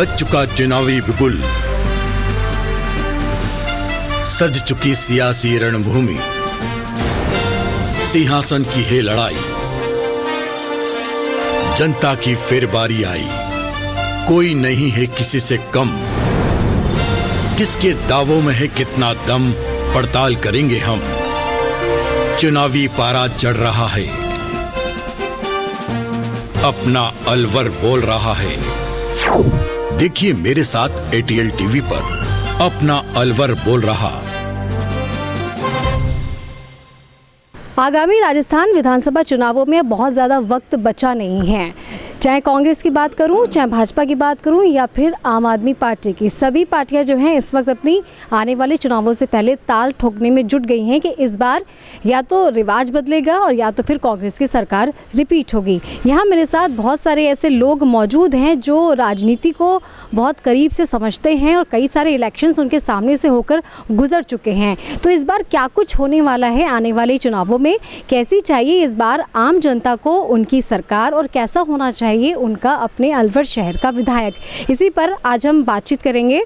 बज चुका चुनावी बिगुल, सज चुकी सियासी रणभूमि, सिंहासन की है लड़ाई, जनता की फिर बारी आई। कोई नहीं है किसी से कम, किसके दावों में है कितना दम, पड़ताल करेंगे हम। चुनावी पारा चढ़ रहा है, अपना अलवर बोल रहा है। देखिए मेरे साथ ATL टीवी पर अपना अलवर बोल रहा। आगामी राजस्थान विधानसभा चुनावों में बहुत ज़्यादा वक्त बचा नहीं है। चाहे कांग्रेस की बात करूं, चाहे भाजपा की बात करूं या फिर आम आदमी पार्टी की, सभी पार्टियां जो हैं इस वक्त अपनी आने वाले चुनावों से पहले ताल ठोकने में जुट गई हैं कि इस बार या तो रिवाज बदलेगा और या तो फिर कांग्रेस की सरकार रिपीट होगी। यहाँ मेरे साथ बहुत सारे ऐसे लोग मौजूद हैं जो राजनीति को बहुत करीब से समझते हैं और कई सारे इलेक्शंस उनके सामने से होकर गुजर चुके हैं। तो इस बार क्या कुछ होने वाला है आने वाले चुनावों में, कैसी चाहिए इस बार आम जनता को उनकी सरकार और कैसा होना चाहिए उनका अपने अलवर शहर का विधायक, इसी पर आज हम बातचीत करेंगे।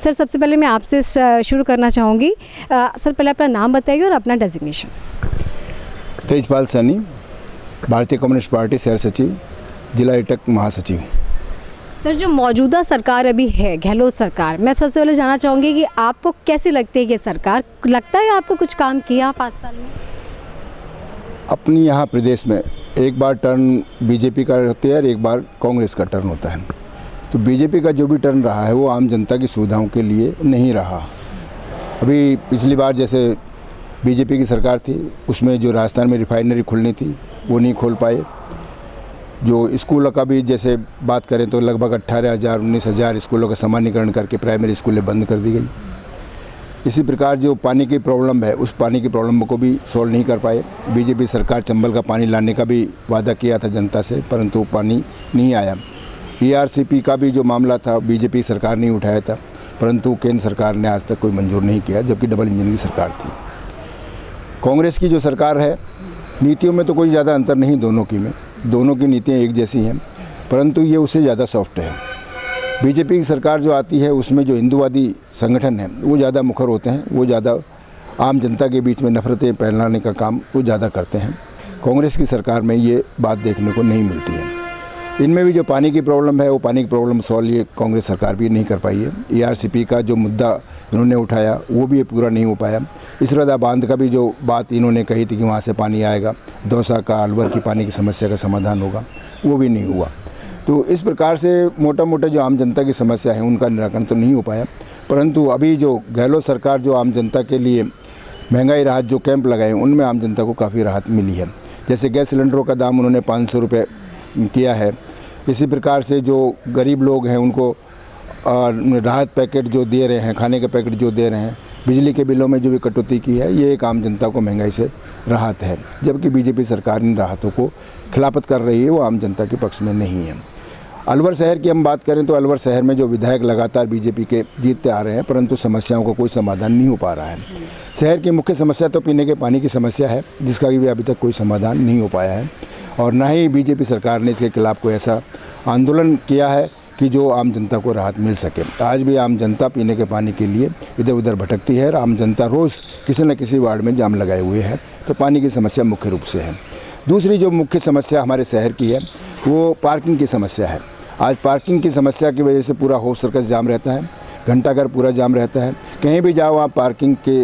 सर, सबसे पहले मैं आपसे शुरू करना चाहूँगी। सर, पहले अपना नाम बताइए और अपना डेजिग्नेशन। तेजपाल सैनी, भारतीय कम्युनिस्ट पार्टी शहर सचिव, जिला एटक महासचिव। सर, जो मौजूदा सरकार अभी है, गहलोत सरकार, मैं सबसे पहले जानना चाहूँगी कि आपको कैसी लगती है ये सरकार? लगता है आपको कुछ काम किया 5 साल में? अपनी यहाँ प्रदेश में एक बार टर्न बीजेपी का होता है और एक बार कांग्रेस का टर्न होता है। तो बीजेपी का जो भी टर्न रहा है वो आम जनता की सुविधाओं के लिए नहीं रहा। अभी पिछली बार जैसे बीजेपी की सरकार थी उसमें जो राजस्थान में रिफाइनरी खुलनी थी वो नहीं खोल पाए। जो स्कूलों का भी जैसे बात करें तो लगभग 18,000-19,000 स्कूलों का सामान्यीकरण करके प्राइमरी स्कूलें बंद कर दी गई। इसी प्रकार जो पानी की प्रॉब्लम है उस पानी की प्रॉब्लम को भी सॉल्व नहीं कर पाए। बीजेपी सरकार चंबल का पानी लाने का भी वादा किया था जनता से, परंतु पानी नहीं आया। ERCP का भी जो मामला था बीजेपी सरकार ने उठाया था, परंतु केंद्र सरकार ने आज तक कोई मंजूर नहीं किया, जबकि डबल इंजन की सरकार थी। कांग्रेस की जो सरकार है, नीतियों में तो कोई ज़्यादा अंतर नहीं दोनों की नीतियाँ एक जैसी हैं, परंतु ये उससे ज़्यादा सॉफ्ट है। बीजेपी की सरकार जो आती है उसमें जो हिंदूवादी संगठन है वो ज़्यादा मुखर होते हैं, वो ज़्यादा आम जनता के बीच में नफरतें फैलाने का काम वो ज़्यादा करते हैं। कांग्रेस की सरकार में ये बात देखने को नहीं मिलती है। इनमें भी जो पानी की प्रॉब्लम है वो पानी की प्रॉब्लम सॉल्व ये कांग्रेस सरकार भी नहीं कर पाई है। ERCP का जो मुद्दा इन्होंने उठाया वो भी पूरा नहीं हो पाया। इसरादा बांध का भी जो बात इन्होंने कही थी कि वहाँ से पानी आएगा, दौसा का अलवर की पानी की समस्या का समाधान होगा, वो भी नहीं हुआ। तो इस प्रकार से मोटा मोटा जो आम जनता की समस्या है उनका निराकरण तो नहीं हो पाया। परंतु अभी जो गहलोत सरकार जो आम जनता के लिए महंगाई राहत जो कैंप लगाए उनमें आम जनता को काफ़ी राहत मिली है। जैसे गैस सिलेंडरों का दाम उन्होंने 500 रुपये किया है। इसी प्रकार से जो गरीब लोग हैं उनको राहत पैकेट जो दे रहे हैं, खाने के पैकेट जो दे रहे हैं, बिजली के बिलों में जो भी कटौती की है, ये एक आम जनता को महंगाई से राहत है। जबकि बीजेपी सरकार इन राहतों को खिलाफत कर रही है, वो आम जनता के पक्ष में नहीं है। अलवर शहर की हम बात करें तो अलवर शहर में जो विधायक लगातार बीजेपी के जीतते आ रहे हैं, परंतु समस्याओं का कोई समाधान नहीं हो पा रहा है। शहर की मुख्य समस्या तो पीने के पानी की समस्या है, जिसका भी अभी तक कोई समाधान नहीं हो पाया है, और ना ही बीजेपी सरकार ने इसके खिलाफ कोई ऐसा आंदोलन किया है कि जो आम जनता को राहत मिल सके। आज भी आम जनता पीने के पानी के लिए इधर उधर भटकती है और आम जनता रोज़ किसी न किसी वार्ड में जाम लगाए हुए है। तो पानी की समस्या मुख्य रूप से है। दूसरी जो मुख्य समस्या हमारे शहर की है वो पार्किंग की समस्या है। आज पार्किंग की समस्या की वजह से पूरा होप सर्कस जाम रहता है, घंटाघर पूरा जाम रहता है। कहीं भी जाओ आप पार्किंग के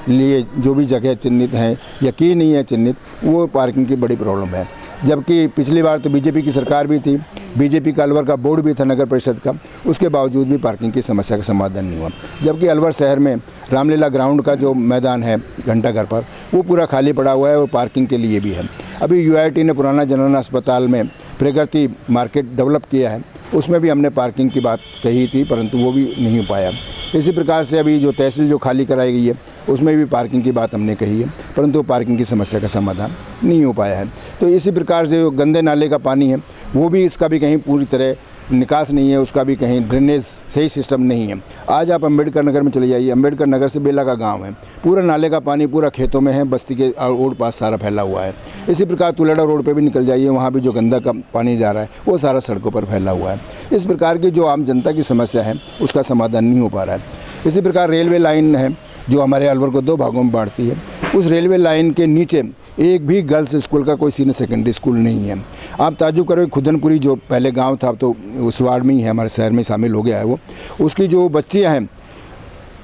लिए जो भी जगह चिन्हित हैं या की नहीं है चिन्हित, वो पार्किंग की बड़ी प्रॉब्लम है। जबकि पिछली बार तो बीजेपी की सरकार भी थी, बीजेपी का अलवर का बोर्ड भी था नगर परिषद का, उसके बावजूद भी पार्किंग की समस्या का समाधान नहीं हुआ। जबकि अलवर शहर में रामलीला ग्राउंड का जो मैदान है घंटाघर पर, वो पूरा खाली पड़ा हुआ है और पार्किंग के लिए भी है। अभी UIT ने पुराना जनरल अस्पताल में प्रगति मार्केट डेवलप किया है, उसमें भी हमने पार्किंग की बात कही थी, परंतु वो भी नहीं हो पाया। इसी प्रकार से अभी जो तहसील जो खाली कराई गई है उसमें भी पार्किंग की बात हमने कही है, परंतु पार्किंग की समस्या का समाधान नहीं हो पाया है। तो इसी प्रकार से जो गंदे नाले का पानी है वो भी, इसका भी कहीं पूरी तरह निकास नहीं है, उसका भी कहीं ड्रेनेज सही सिस्टम नहीं है। आज आप अम्बेडकर नगर में चले जाइए, अम्बेडकर नगर से बेला का गांव है, पूरा नाले का पानी पूरा खेतों में है, बस्ती के ओर पास सारा फैला हुआ है। इसी प्रकार तुलेड़ा रोड पे भी निकल जाइए, वहाँ भी जो गंदा का पानी जा रहा है वो सारा सड़कों पर फैला हुआ है। इस प्रकार की जो आम जनता की समस्या है उसका समाधान नहीं हो पा रहा है। इसी प्रकार रेलवे लाइन है जो हमारे अलवर को 2 भागों में बांटती है, उस रेलवे लाइन के नीचे एक भी गर्ल्स स्कूल का कोई सीनियर सेकेंडरी स्कूल नहीं है। आप ताजुब करो, खुदनपुरी जो पहले गांव था तो उस वार्ड में ही है, हमारे शहर में शामिल हो गया है वो, उसकी जो बच्चियां हैं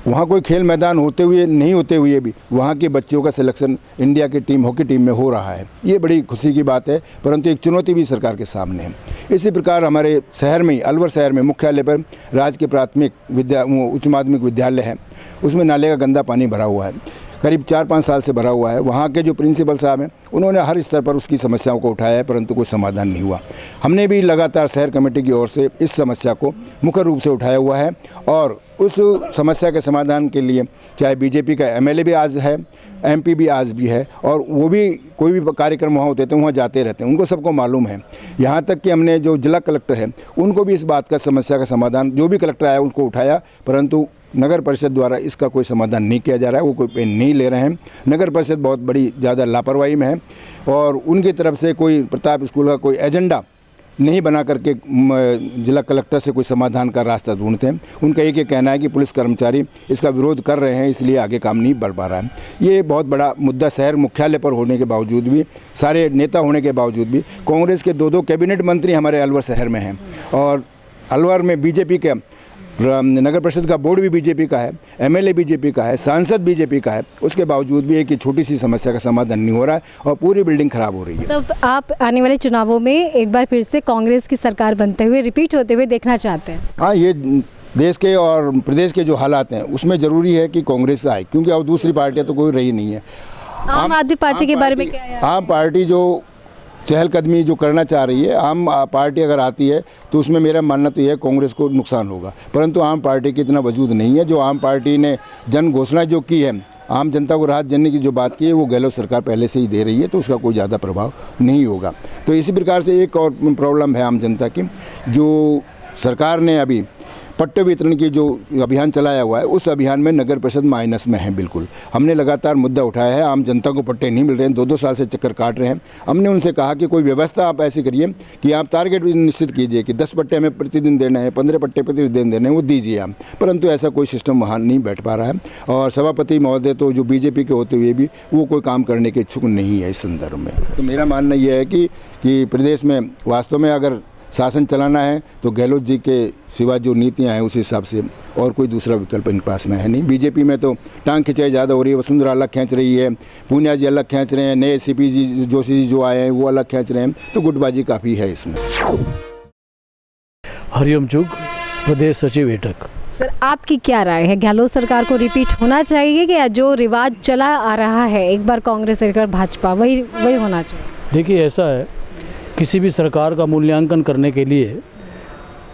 वहाँ कोई खेल मैदान होते हुए नहीं होते हुए भी वहाँ के बच्चियों का सिलेक्शन इंडिया की टीम हॉकी टीम में हो रहा है। ये बड़ी खुशी की बात है, परंतु एक चुनौती भी सरकार के सामने है। इसी प्रकार हमारे शहर में, अलवर शहर में मुख्यालय पर राजकीय प्राथमिक उच्च माध्यमिक विद्यालय है, उसमें नाले का गंदा पानी भरा हुआ है, करीब 4-5 साल से भरा हुआ है। वहाँ के जो प्रिंसिपल साहब हैं उन्होंने हर स्तर पर उसकी समस्याओं को उठाया है, परंतु कोई समाधान नहीं हुआ। हमने भी लगातार शहर कमेटी की ओर से इस समस्या को मुख्य रूप से उठाया हुआ है और उस समस्या के समाधान के लिए चाहे बीजेपी का एमएलए भी आज है, एमपी भी आज भी है, और वो भी कोई भी कार्यक्रम वहाँ होते थे वहाँ जाते रहते हैं, उनको सबको मालूम है। यहाँ तक कि हमने जो जिला कलेक्टर है उनको भी इस बात का समस्या का समाधान जो भी कलेक्टर आया उनको उठाया, परंतु नगर परिषद द्वारा इसका कोई समाधान नहीं किया जा रहा है, वो कोई पेन नहीं ले रहे हैं। नगर परिषद बहुत बड़ी ज़्यादा लापरवाही में है और उनकी तरफ से कोई प्रताप स्कूल का कोई एजेंडा नहीं बना करके जिला कलेक्टर से कोई समाधान का रास्ता ढूंढते हैं। उनका एक ही कहना है कि पुलिस कर्मचारी इसका विरोध कर रहे हैं, इसलिए आगे काम नहीं बढ़ पा रहा है। ये बहुत बड़ा मुद्दा शहर मुख्यालय पर होने के बावजूद भी, सारे नेता होने के बावजूद भी, कांग्रेस के 2 कैबिनेट मंत्री हमारे अलवर शहर में हैं और अलवर में बीजेपी के नगर परिषद का बोर्ड भी बीजेपी का है, एमएलए बीजेपी का है, सांसद बीजेपी का है, उसके बावजूद भी एक छोटी सी समस्या का समाधान नहीं हो रहा है और पूरी बिल्डिंग खराब हो रही है। तो आप आने वाले चुनावों में एक बार फिर से कांग्रेस की सरकार बनते हुए, रिपीट होते हुए देखना चाहते हैं? हाँ, ये देश के और प्रदेश के जो हालात हैं उसमें ज़रूरी है कि कांग्रेस आए, क्योंकि अब दूसरी पार्टियाँ तो कोई रही नहीं है। आम आदमी पार्टी के बारे में क्या है? आम पार्टी जो चहलकदमी जो करना चाह रही है, आम पार्टी अगर आती है तो उसमें मेरा मानना तो यह है कांग्रेस को नुकसान होगा, परंतु आम पार्टी की इतना वजूद नहीं है। जो आम पार्टी ने जन घोषणा जो की है, आम जनता को राहत देने की जो बात की है, वो गहलोत सरकार पहले से ही दे रही है, तो उसका कोई ज़्यादा प्रभाव नहीं होगा। तो इसी प्रकार से एक और प्रॉब्लम है आम जनता की, जो सरकार ने अभी पट्टे वितरण की जो अभियान चलाया हुआ है, उस अभियान में नगर परिषद माइनस में है। बिल्कुल हमने लगातार मुद्दा उठाया है, आम जनता को पट्टे नहीं मिल रहे हैं, 2-2 साल से चक्कर काट रहे हैं। हमने उनसे कहा कि कोई व्यवस्था आप ऐसी करिए कि आप टारगेट निश्चित कीजिए कि 10 पट्टे हमें प्रतिदिन देना है, 15 पट्टे प्रतिदिन देने हैं, वो दीजिए आप, परंतु ऐसा कोई सिस्टम वहाँ नहीं बैठ पा रहा है। और सभापति महोदय तो जो बीजेपी के होते हुए भी वो कोई काम करने के इच्छुक नहीं है इस संदर्भ में। तो मेरा मानना यह है कि प्रदेश में वास्तव में अगर शासन चलाना है तो गहलोत जी के सिवा जो नीतियां हैं उस हिसाब से और कोई दूसरा विकल्प इनके पास में है नहीं। बीजेपी में तो टांग खिंचाई ज़्यादा हो रही है, वसुंधरा अलग खींच रही है, पूनिया जी अलग खींच रहे हैं, नए सीपी जी जोशी जी जो आए हैं वो अलग खींच रहे हैं, तो गुटबाजी काफ़ी है इसमें। हरिओम चुग, प्रदेश सचिव एटक। सर, आपकी क्या राय है, गहलोत सरकार को रिपीट होना चाहिए कि जो रिवाज चला आ रहा है एक बार कांग्रेस एक बार भाजपा, वही होना चाहिए? देखिए, ऐसा है, किसी भी सरकार का मूल्यांकन करने के लिए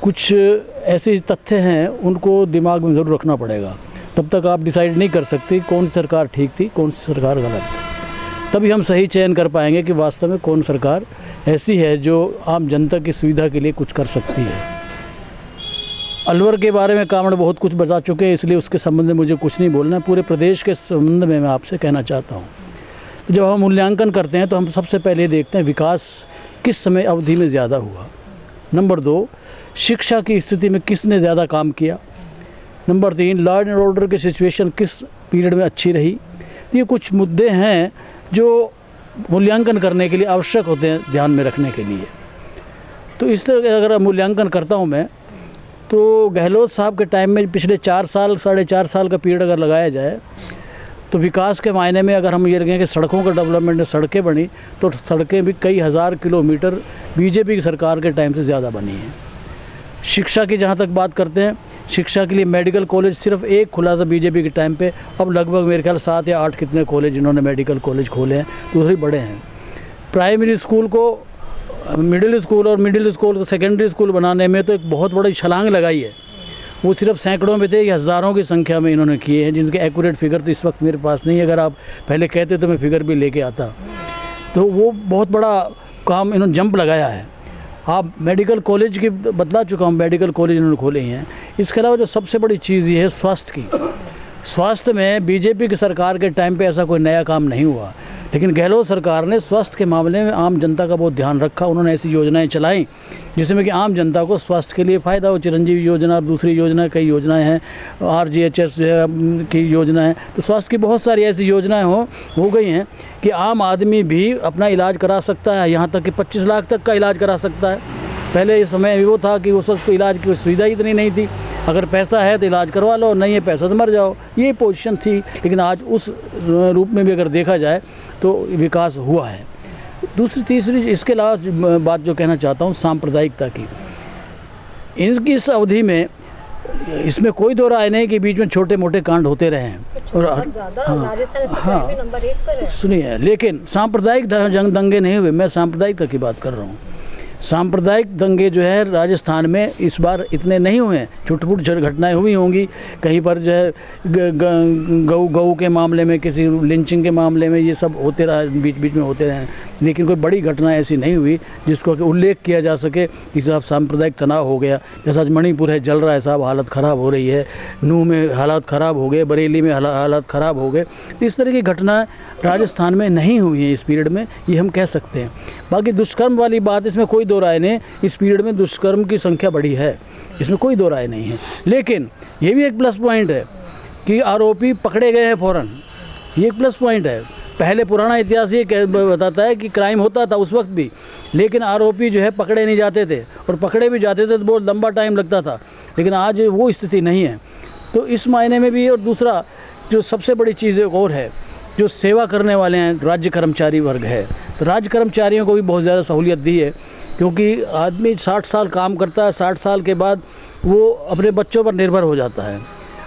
कुछ ऐसे तथ्य हैं उनको दिमाग में ज़रूर रखना पड़ेगा, तब तक आप डिसाइड नहीं कर सकते कौन सी सरकार ठीक थी कौन सी सरकार गलत थी। तभी हम सही चयन कर पाएंगे कि वास्तव में कौन सरकार ऐसी है जो आम जनता की सुविधा के लिए कुछ कर सकती है। अलवर के बारे में कामड़ बहुत कुछ बता चुके हैं, इसलिए उसके संबंध में मुझे कुछ नहीं बोलना है। पूरे प्रदेश के संबंध में मैं आपसे कहना चाहता हूँ। तो जब हम मूल्यांकन करते हैं तो हम सबसे पहले देखते हैं विकास किस समय अवधि में ज़्यादा हुआ। नंबर 2, शिक्षा की स्थिति में किसने ज़्यादा काम किया। नंबर 3, लॉ एंड ऑर्डर की सिचुएशन किस पीरियड में अच्छी रही। ये कुछ मुद्दे हैं जो मूल्यांकन करने के लिए आवश्यक होते हैं, ध्यान में रखने के लिए। तो इस तरह अगर मूल्यांकन करता हूँ मैं, तो गहलोत साहब के टाइम में पिछले 4 साल 4.5 साल का पीरियड अगर लगाया जाए तो विकास के मायने में अगर हम ये कहें कि सड़कों का डेवलपमेंट में सड़कें बनी, तो सड़कें भी कई हज़ार किलोमीटर बीजेपी की सरकार के टाइम से ज़्यादा बनी हैं। शिक्षा की जहाँ तक बात करते हैं, शिक्षा के लिए मेडिकल कॉलेज सिर्फ एक खुला था बीजेपी के टाइम पे, अब लगभग मेरे ख्याल 7 या 8 कितने कॉलेज इन्होंने मेडिकल कॉलेज खोले हैं, दूसरे बड़े हैं। प्राइमरी स्कूल को मिडिल स्कूल और मिडिल स्कूल को सेकेंडरी स्कूल बनाने में तो एक बहुत बड़ी छलांग लगाई है। वो सिर्फ सैकड़ों में थे, ये हज़ारों की संख्या में इन्होंने किए हैं, जिनके एक्यूरेट फिगर तो इस वक्त मेरे पास नहीं है। अगर आप पहले कहते तो मैं फिगर भी लेके आता। तो वो बहुत बड़ा काम इन्होंने जंप लगाया है। आप मेडिकल कॉलेज की बतला चुका हूँ, मेडिकल कॉलेज इन्होंने खोले हैं। इसके अलावा जो सबसे बड़ी चीज़ ये है स्वास्थ्य की। स्वास्थ्य में बीजेपी की सरकार के टाइम पे ऐसा कोई नया काम नहीं हुआ। लेकिन गहलोत सरकार ने स्वास्थ्य के मामले में आम जनता का बहुत ध्यान रखा। उन्होंने ऐसी योजनाएं चलाई जिसमें कि आम जनता को स्वास्थ्य के लिए फ़ायदा हो। चिरंजीवी योजना और दूसरी योजना, कई योजनाएं हैं, RGHS की योजना है। तो स्वास्थ्य की बहुत सारी ऐसी योजनाएं हो गई हैं कि आम आदमी भी अपना इलाज करा सकता है, यहाँ तक कि 25 लाख तक का इलाज करा सकता है। पहले इस समय वो था कि उस वक्त इलाज की सुविधा इतनी नहीं थी, अगर पैसा है तो इलाज करवा लो, नहीं है पैसा तो मर जाओ, ये पोजीशन थी। लेकिन आज उस रूप में भी अगर देखा जाए तो विकास हुआ है। दूसरी तीसरी इसके अलावा बात जो कहना चाहता हूँ सांप्रदायिकता की, इनकी इस अवधि में इसमें कोई दो राय नहीं कि बीच में छोटे मोटे कांड होते रहे हैं और नंबर 1 पर है। सुनिए, लेकिन सांप्रदायिक दंगे नहीं हुए। मैं सांप्रदायिकता की बात कर रहा हूँ। सांप्रदायिक दंगे जो है राजस्थान में इस बार इतने नहीं हुए हैं। छुटपुट घटनाएं हुई होंगी कहीं पर, जो है गऊ के मामले में, किसी लिंचिंग के मामले में, ये सब होते रहा, बीच बीच में होते रहे, लेकिन कोई बड़ी घटना ऐसी नहीं हुई जिसको कि उल्लेख किया जा सके कि साहब सांप्रदायिक तनाव हो गया। जैसा आज मणिपुर है, जल रहा है साहब, हालत ख़राब हो रही है, नूह में हालात ख़राब हो गए, बरेली में हालात ख़राब हो गए। इस तरह की घटनाएं राजस्थान में नहीं हुई हैं इस पीरियड में, ये हम कह सकते हैं। बाकी दुष्कर्म वाली बात, इसमें कोई दो राय नहीं, इस पीरियड में दुष्कर्म की संख्या बढ़ी है, इसमें कोई दो राय नहीं है। लेकिन ये भी एक प्लस पॉइंट है कि आरोपी पकड़े गए हैं फ़ौरन, ये एक प्लस पॉइंट है। पहले पुराना इतिहास ये बताता है कि क्राइम होता था उस वक्त भी, लेकिन आरोपी जो है पकड़े नहीं जाते थे, और पकड़े भी जाते थे तो बहुत लंबा टाइम लगता था। लेकिन आज वो स्थिति नहीं है। तो इस मायने में भी, और दूसरा जो सबसे बड़ी चीज़ एक और है, जो सेवा करने वाले हैं राज्य कर्मचारी वर्ग है, तो राज्य कर्मचारियों को भी बहुत ज़्यादा सहूलियत दी है, क्योंकि आदमी 60 साल काम करता है, 60 साल के बाद वो अपने बच्चों पर निर्भर हो जाता है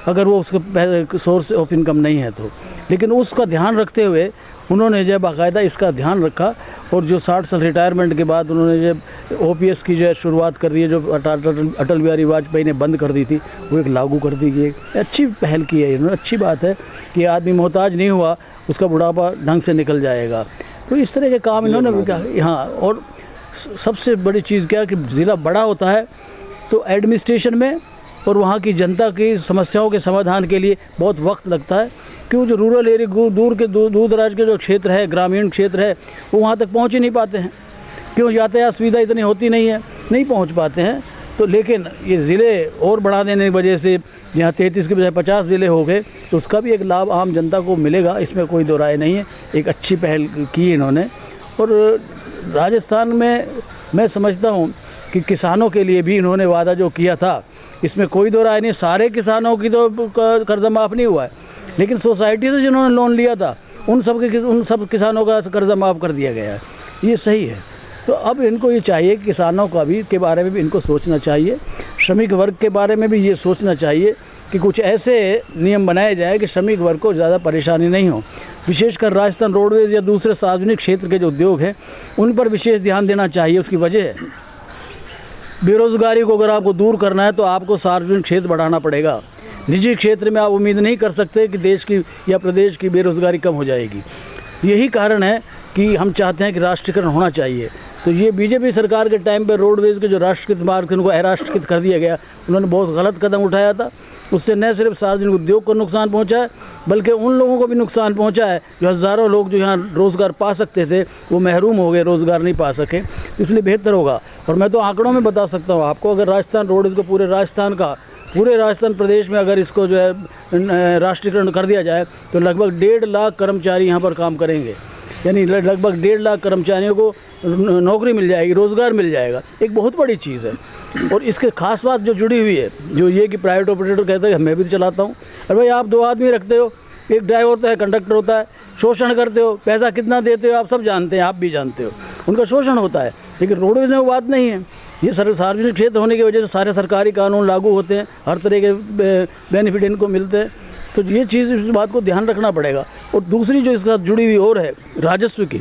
अगर वो उसका सोर्स ऑफ इनकम नहीं है तो। लेकिन उसका ध्यान रखते हुए उन्होंने जो बाकायदा इसका ध्यान रखा, और जो 60 साल रिटायरमेंट के बाद उन्होंने जो OPS की जो शुरुआत कर दी है, जो अटल बिहारी वाजपेयी ने बंद कर दी थी, वो एक लागू कर दी गई। अच्छी पहल की है इन्होंने, अच्छी बात है कि आदमी मोहताज नहीं हुआ, उसका बुढ़ापा ढंग से निकल जाएगा। तो इस तरह के काम इन्होंने भी किया। हाँ, और सबसे बड़ी चीज़ क्या कि ज़िला बड़ा होता है तो एडमिनिस्ट्रेशन में और वहाँ की जनता की समस्याओं के समाधान के लिए बहुत वक्त लगता है, क्यों जो रूरल एरिया, दूर दराज के जो क्षेत्र है, ग्रामीण क्षेत्र है, वो वहाँ तक पहुँच ही नहीं पाते हैं, क्यों यातायात सुविधा इतनी होती नहीं है, नहीं पहुँच पाते हैं। तो लेकिन ये ज़िले और बढ़ा देने की वजह से जहाँ 33 के बजाय 50 ज़िले हो गए, तो उसका भी एक लाभ आम जनता को मिलेगा, इसमें कोई दो राय नहीं है। एक अच्छी पहल की इन्होंने। और राजस्थान में मैं समझता हूँ कि किसानों के लिए भी इन्होंने वादा जो किया था, इसमें कोई दो राय नहीं। सारे किसानों की तो कर्जा माफ़ नहीं हुआ है, लेकिन सोसाइटी से जिन्होंने लोन लिया था उन सब किसानों का कर्जा माफ़ कर दिया गया है, ये सही है। तो अब इनको ये चाहिए कि किसानों का भी के बारे में भी इनको सोचना चाहिए, श्रमिक वर्ग के बारे में भी ये सोचना चाहिए कि कुछ ऐसे नियम बनाए जाए कि श्रमिक वर्ग को ज़्यादा परेशानी नहीं हो। विशेषकर राजस्थान रोडवेज़ या दूसरे सार्वजनिक क्षेत्र के जो उद्योग हैं उन पर विशेष ध्यान देना चाहिए। उसकी वजह है बेरोज़गारी को अगर आपको दूर करना है तो आपको सार्वजनिक क्षेत्र बढ़ाना पड़ेगा। निजी क्षेत्र में आप उम्मीद नहीं कर सकते कि देश की या प्रदेश की बेरोज़गारी कम हो जाएगी। यही कारण है कि हम चाहते हैं कि राष्ट्रीयकरण होना चाहिए। तो ये बीजेपी सरकार के टाइम पर रोडवेज़ के जो राष्ट्रीयकृत मार्ग थे उनको अराष्ट्रीयकृत कर दिया गया। उन्होंने बहुत गलत कदम उठाया था। उससे न सिर्फ सार्वजनिक उद्योग को नुकसान पहुंचा है, बल्कि उन लोगों को भी नुकसान पहुंचा है जो हज़ारों लोग जो यहाँ रोज़गार पा सकते थे वो महरूम हो गए, रोज़गार नहीं पा सके। इसलिए बेहतर होगा। और मैं तो आंकड़ों में बता सकता हूँ आपको, अगर राजस्थान रोडवेज़ को पूरे राजस्थान प्रदेश में अगर इसको जो है राष्ट्रीयकरण कर दिया जाए तो लगभग 1.5 लाख कर्मचारी यहाँ पर काम करेंगे। यानी लगभग 1.5 लाख कर्मचारियों को नौकरी मिल जाएगी, रोज़गार मिल जाएगा। एक बहुत बड़ी चीज़ है। और इसके खास बात जो जुड़ी हुई है, जो ये कि प्राइवेट ऑपरेटर कहते हैं मैं भी चलाता हूँ, अरे भाई आप 2 आदमी रखते हो, एक ड्राइवर होता है, कंडक्टर होता है, शोषण करते हो, पैसा कितना देते हो आप सब जानते हैं, आप भी जानते हो, उनका शोषण होता है। लेकिन रोडवेज़ में वो बात नहीं है। ये सार्वजनिक क्षेत्र होने की वजह से सारे सरकारी कानून लागू होते हैं, हर तरह के बेनिफिट इनको मिलते हैं। तो ये चीज़, इस बात को ध्यान रखना पड़ेगा। और दूसरी जो इसके साथ जुड़ी हुई और है राजस्व की,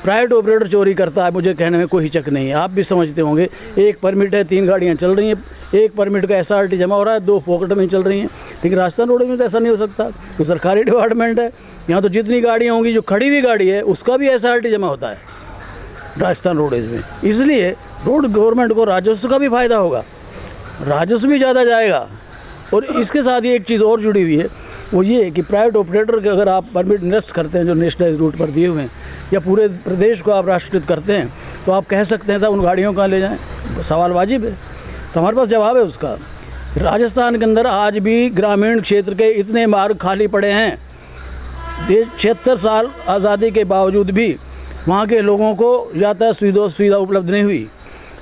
प्राइवेट ऑपरेटर चोरी करता है, मुझे कहने में कोई हिचक नहीं है, आप भी समझते होंगे। एक परमिट है, 3 गाड़ियाँ चल रही हैं, एक परमिट का SRT जमा हो रहा है, 2 पॉकेट में चल रही हैं। लेकिन राजस्थान रोडवेज में तो ऐसा नहीं हो सकता, तो सरकारी डिपार्टमेंट है, यहाँ तो जितनी गाड़ियाँ होंगी, जो खड़ी हुई गाड़ी है उसका भी SRT जमा होता है राजस्थान रोडवेज में। इसलिए रोड गवर्नमेंट को राजस्व का भी फ़ायदा होगा, राजस्व भी ज़्यादा जाएगा। और इसके साथ ही एक चीज़ और जुड़ी हुई है वो ये कि प्राइवेट ऑपरेटर के अगर आप परमिट निरस्त करते हैं जो नेशनलाइज रूट पर दिए हुए हैं, या पूरे प्रदेश को आप राष्ट्रीयकृत करते हैं, तो आप कह सकते हैं साहब उन गाड़ियों कहाँ ले जाएँ, सवाल वाजिब है। तो हमारे पास जवाब है उसका। राजस्थान के अंदर आज भी ग्रामीण क्षेत्र के इतने मार्ग खाली पड़े हैं, देश 76 साल आज़ादी के बावजूद भी वहाँ के लोगों को यातायात सुविधा उपलब्ध नहीं हुई।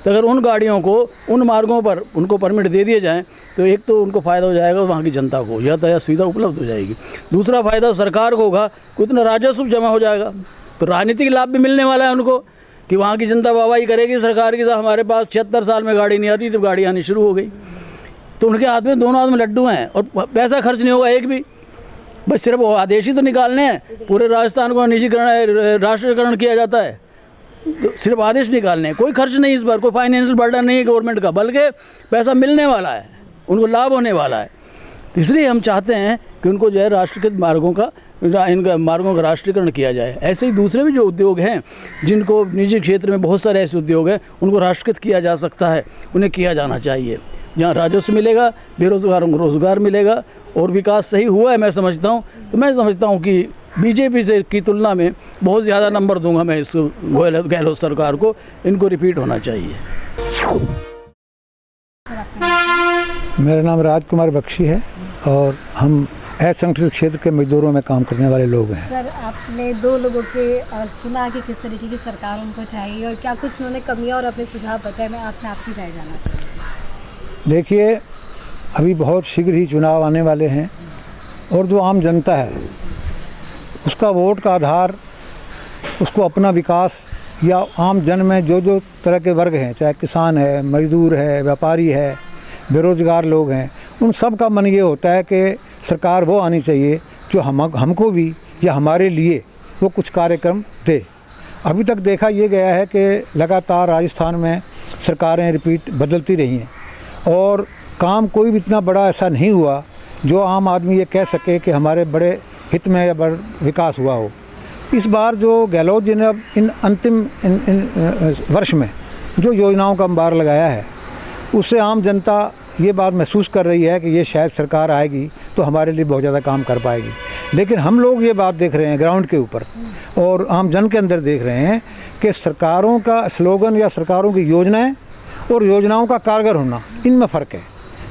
तो अगर उन गाड़ियों को उन मार्गों पर उनको परमिट दे दिए जाएँ तो एक तो उनको फ़ायदा हो जाएगा, वहाँ की जनता को यातायात सुविधा उपलब्ध हो जाएगी। दूसरा फ़ायदा सरकार को होगा कि उतना राजस्व जमा हो जाएगा, तो राजनीतिक लाभ भी मिलने वाला है उनको कि वहाँ की जनता वाहवाही करेगी सरकार की, साहब हमारे पास 76 साल में गाड़ी नहीं आती, तो गाड़ी आनी शुरू हो गई। तो उनके हाथ में दोनों हाथ में लड्डू हैं और पैसा खर्च नहीं होगा एक भी, बस सिर्फ वो आदेश ही तो निकालने हैं। पूरे राजस्थान को निजीकरण राष्ट्रीयकरण किया जाता है, तो सिर्फ आदेश निकालने हैं, कोई खर्च नहीं इस बार, कोई फाइनेंशियल बर्डन नहीं है गवर्नमेंट का, बल्कि पैसा मिलने वाला है, उनको लाभ होने वाला है। इसलिए हम चाहते हैं कि उनको जो है राष्ट्रीयकृत मार्गों का राष्ट्रीयकरण किया जाए। ऐसे ही दूसरे भी जो उद्योग हैं जिनको निजी क्षेत्र में बहुत सारे ऐसे उद्योग हैं उनको राष्ट्रीयकृत किया जा सकता है, उन्हें किया जाना चाहिए। जहाँ राजस्व मिलेगा, बेरोजगारों को रोज़गार मिलेगा और विकास सही हुआ है मैं समझता हूँ। तो मैं समझता हूँ कि बीजेपी से की तुलना में बहुत ज़्यादा नंबर दूंगा मैं इस गहलोत सरकार को, इनको रिपीट होना चाहिए। मेरा नाम राजकुमार बख्शी है और हम असंगठित क्षेत्र के मजदूरों में काम करने वाले लोग हैं। सर, आपने दो लोगों के सुना कि किस तरीके की सरकार उनको चाहिए और क्या कुछ उन्होंने कमियां और अपने सुझाव बताए, मैं आपसे आपकी राय जानना चाहूँगी। देखिए, अभी बहुत शीघ्र ही चुनाव आने वाले हैं और जो आम जनता है उसका वोट का आधार उसको अपना विकास या आम जन में जो जो तरह के वर्ग हैं, चाहे किसान है, मजदूर है, व्यापारी है, बेरोज़गार लोग हैं, उन सब का मन ये होता है कि सरकार वो आनी चाहिए जो हमको भी या हमारे लिए वो कुछ कार्यक्रम दे। अभी तक देखा ये गया है कि लगातार राजस्थान में सरकारें रिपीट बदलती रही हैं और काम कोई भी इतना बड़ा ऐसा नहीं हुआ जो आम आदमी ये कह सके कि हमारे बड़े हित में या बड़ा विकास हुआ हो। इस बार जो गहलोत जी ने अब इन अंतिम वर्ष में जो योजनाओं का अंबार लगाया है उससे आम जनता ये बात महसूस कर रही है कि ये शायद सरकार आएगी तो हमारे लिए बहुत ज़्यादा काम कर पाएगी। लेकिन हम लोग ये बात देख रहे हैं ग्राउंड के ऊपर और आम जन के अंदर देख रहे हैं कि सरकारों का स्लोगन या सरकारों की योजनाएं और योजनाओं का कारगर होना, इनमें फ़र्क है।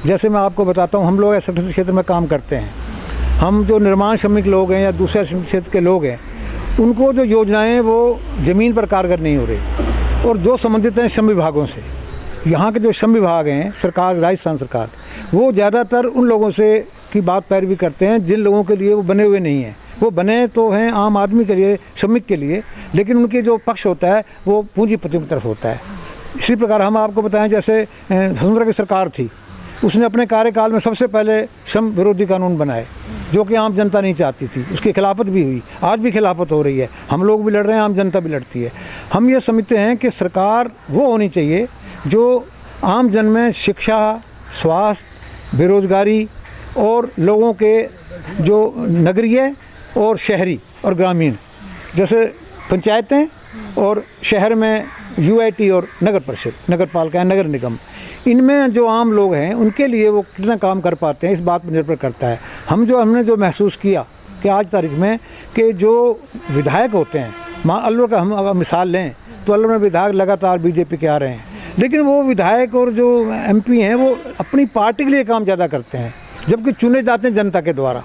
जैसे मैं आपको बताता हूँ, हम लोग असंगठित क्षेत्र में काम करते हैं, हम जो निर्माण श्रमिक लोग हैं या दूसरे क्षेत्र के लोग हैं उनको जो योजनाएँ वो ज़मीन पर कारगर नहीं हो रही और जो संबंधित हैं श्रम विभागों से। यहाँ के जो श्रम विभाग हैं सरकार, राजस्थान सरकार, वो ज़्यादातर उन लोगों से की बात पैरवी करते हैं जिन लोगों के लिए वो बने हुए नहीं हैं। वो बने तो हैं आम आदमी के लिए, श्रमिक के लिए, लेकिन उनके जो पक्ष होता है वो पूंजीपतियों की तरफ होता है। इसी प्रकार हम आपको बताएं, जैसे वसुंधरा की सरकार थी, उसने अपने कार्यकाल में सबसे पहले श्रम विरोधी कानून बनाए जो कि आम जनता नहीं चाहती थी, उसकी खिलाफत भी हुई, आज भी खिलाफत हो रही है, हम लोग भी लड़ रहे हैं, आम जनता भी लड़ती है। हम ये समझते हैं कि सरकार वो होनी चाहिए जो आम जन में शिक्षा, स्वास्थ्य, बेरोजगारी और लोगों के जो नगरीय और शहरी और ग्रामीण, जैसे पंचायतें और शहर में यूआईटी और नगर परिषद, नगर पालिका, नगर निगम, इनमें जो आम लोग हैं उनके लिए वो कितना काम कर पाते हैं इस बात पर निर्भर करता है। हमने जो महसूस किया कि आज तारीख में कि जो विधायक होते हैं, अलवर का हम अगर मिसाल लें तो अलवर में विधायक लगातार बीजेपी के आ रहे हैं, लेकिन वो विधायक और जो एमपी हैं वो अपनी पार्टी के लिए काम ज़्यादा करते हैं जबकि चुने जाते हैं जनता के द्वारा।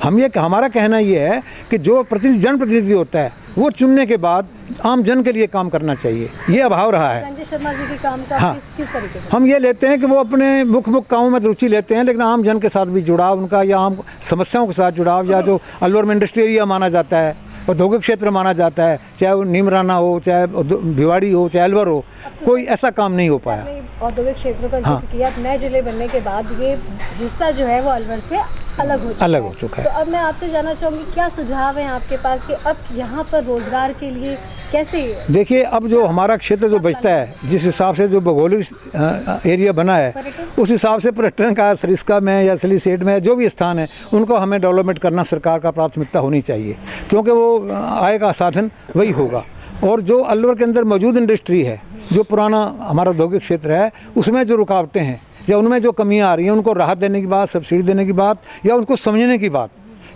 हमारा कहना ये है कि जो जनप्रतिनिधि होता है वो चुनने के बाद आम जन के लिए काम करना चाहिए। ये अभाव रहा है। संजय शर्मा जी के काम का किस तरीके से? हम ये लेते हैं कि वो अपने मुख्य कामों में रुचि लेते हैं, लेकिन आम जन के साथ भी जुड़ाव उनका, या आम समस्याओं के साथ जुड़ाव, या जो अलवर में इंडस्ट्री एरिया माना जाता है, औद्योगिक क्षेत्र माना जाता है, चाहे वो नीमराना हो, चाहे भिवाड़ी हो, चाहे अलवर हो, कोई ऐसा काम नहीं हो पाया। औद्योगिक क्षेत्रों का जिक्र किया, नए जिले बनने के बाद ये हिस्सा जो है वो अलवर से अलग हो चुका है। तो अब मैं आपसे जानना चाहूँगी क्या सुझाव है आपके पास कि अब यहाँ पर रोजगार के लिए कैसे? देखिए, अब जो हमारा क्षेत्र जो बचता है, जिस हिसाब से जो भौगोलिक एरिया बना है उस हिसाब से पर्यटन का सरिस्का में या सलीसेट में जो भी स्थान है उनको हमें डेवलपमेंट करना सरकार का प्राथमिकता होनी चाहिए, क्योंकि वो आय का साधन वही होगा। और जो अलवर के अंदर मौजूद इंडस्ट्री है, जो पुराना हमारा औद्योगिक क्षेत्र है, उसमें जो रुकावटें हैं या उनमें जो कमियां आ रही हैं उनको राहत देने की बात, सब्सिडी देने की बात या उनको समझने की बात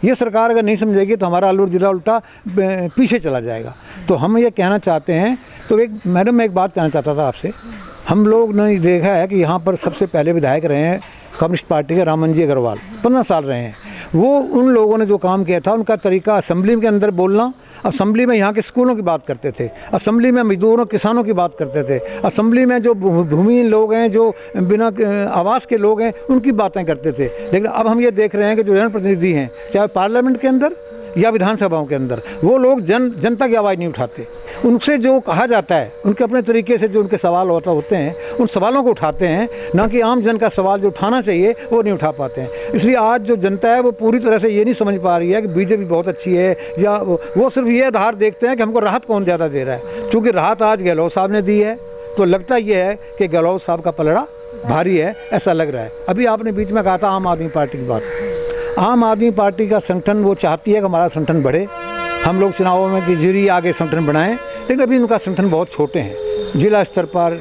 ये सरकार अगर नहीं समझेगी तो हमारा अलवर ज़िला उल्टा पीछे चला जाएगा। तो हम ये कहना चाहते हैं, तो एक मैडम मैं एक बात कहना चाहता था आपसे। हम लोग ने देखा है कि यहाँ पर सबसे पहले विधायक रहे हैं कम्युनिस्ट पार्टी के रामन जी अग्रवाल, 15 साल रहे हैं। वो उन लोगों ने जो काम किया था, उनका तरीका असेंबली के अंदर बोलना, असेंबली में यहाँ के स्कूलों की बात करते थे, असेंबली में मजदूरों किसानों की बात करते थे, असेंबली में जो भूमिहीन लोग हैं, जो बिना आवास के लोग हैं, उनकी बातें करते थे। लेकिन अब हम ये देख रहे हैं कि जो जनप्रतिनिधि हैं, चाहे पार्लियामेंट के अंदर या विधानसभाओं के अंदर, वो लोग जनता की आवाज़ नहीं उठाते। उनसे जो कहा जाता है, उनके अपने तरीके से जो उनके सवाल होते हैं, उन सवालों को उठाते हैं, ना कि आम जन का सवाल जो उठाना चाहिए वो नहीं उठा पाते हैं। इसलिए आज जो जनता है वो पूरी तरह से ये नहीं समझ पा रही है कि बीजेपी बहुत अच्छी है, या वो सिर्फ ये आधार देखते हैं कि हमको राहत कौन ज़्यादा दे रहा है। चूँकि राहत आज गहलोत साहब ने दी है, तो लगता ये है कि गहलोत साहब का पलड़ा भारी है, ऐसा लग रहा है। अभी आपने बीच में कहा था आम आदमी पार्टी की बात। आम आदमी पार्टी का संगठन वो चाहती है कि हमारा संगठन बढ़े, हम लोग चुनावों में कि जरिए आगे संगठन बढ़ाएं, लेकिन अभी उनका संगठन बहुत छोटे हैं, जिला स्तर पर,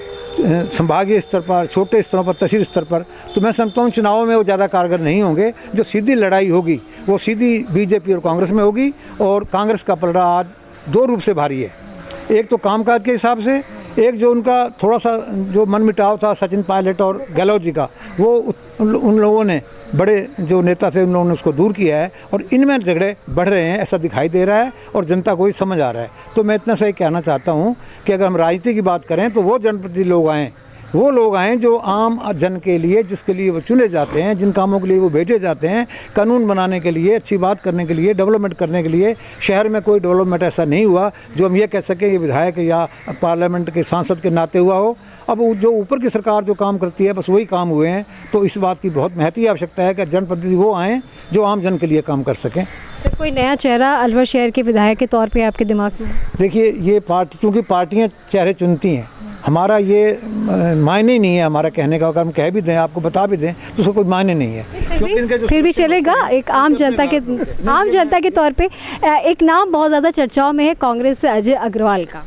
संभागीय स्तर पर, छोटे स्तरों पर, तहसील स्तर पर। तो मैं समझता हूँ चुनावों में वो ज़्यादा कारगर नहीं होंगे। जो सीधी लड़ाई होगी वो सीधी बीजेपी और कांग्रेस में होगी, और कांग्रेस का पलड़ा आज दो रूप से भारी है। एक तो कामकाज के हिसाब से, एक जो उनका थोड़ा सा जो मनमुटाव था सचिन पायलट और गहलोत जी का, वो उन लोगों ने, बड़े जो नेता थे, उन लोगों ने उसको दूर किया है, और इनमें झगड़े बढ़ रहे हैं, ऐसा दिखाई दे रहा है, और जनता को ही समझ आ रहा है। तो मैं इतना सही कहना चाहता हूँ कि अगर हम राजनीति की बात करें तो वो जनप्रतिनिधि लोग आएँ, वो लोग आएँ जो आम जन के लिए, जिसके लिए वो चुने जाते हैं, जिन कामों के लिए वो भेजे जाते हैं, कानून बनाने के लिए, अच्छी बात करने के लिए, डेवलपमेंट करने के लिए। शहर में कोई डेवलपमेंट ऐसा नहीं हुआ जो हम ये कह सकें कि विधायक या पार्लियामेंट के सांसद के नाते हुआ हो। अब जो ऊपर की सरकार जो काम करती है, बस वही काम हुए हैं। तो इस बात की बहुत महती आवश्यकता है कि जनप्रतिनिधि वो आएँ जो आम जन के लिए काम कर सकें। तो कोई नया चेहरा अलवर शहर के विधायक के तौर पे आपके दिमाग में? देखिए, ये पार्टी, चूँकि पार्टियाँ चेहरे चुनती हैं, हमारा ये मायने नहीं है हमारा कहने का। अगर हम कह भी दें, आपको बता भी दें, तो उसका कोई मायने नहीं है। फिर भी चलेगा। एक आम जनता के तौर पे एक नाम बहुत ज़्यादा चर्चाओं में है, कांग्रेस से अजय अग्रवाल का।